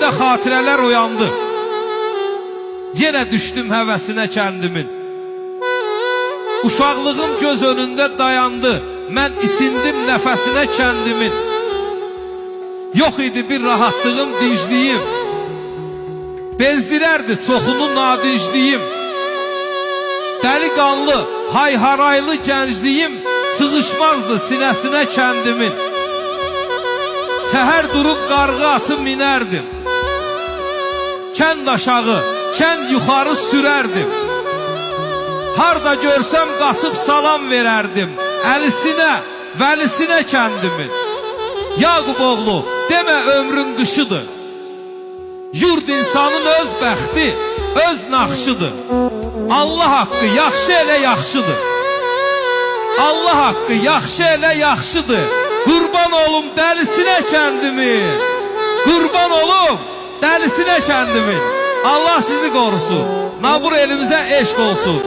ürəyimdə xatirələr oyandı. Yenə düşdüm həvəsinə kəndimin. Uşaqlığım göz önündə dayandı. Mən isindim nəfəsinə kəndimin. Yox idi bir rahatlığım, dincliyim. Bezdirərdi çoxunu nadincliyim. Dəli qanlı, hayharaylı gəncliyim sığışmazdı sinəsinə kəndimin. Səhər durub qarğı atı minərdim. Kənd aşağı, kənd yuxarı sürərdim. Harda görsəm qaçıb salam verərdim. Əlisinə, vəlisinə kəndimin. Yaqub oğlu, demə ömrün qışıdır. Yurd insanın öz bəxti, öz naxşıdır. Allah haqqı yaxşı elə yaxşıdır. Allah haqqı yaxşı elə yaxşıdır. Qurban olum dəlisinə kəndimin. Qurban olum dəlisinə kəndimin. Allah sizi qorusun. Nabur elimizə eşq olsun.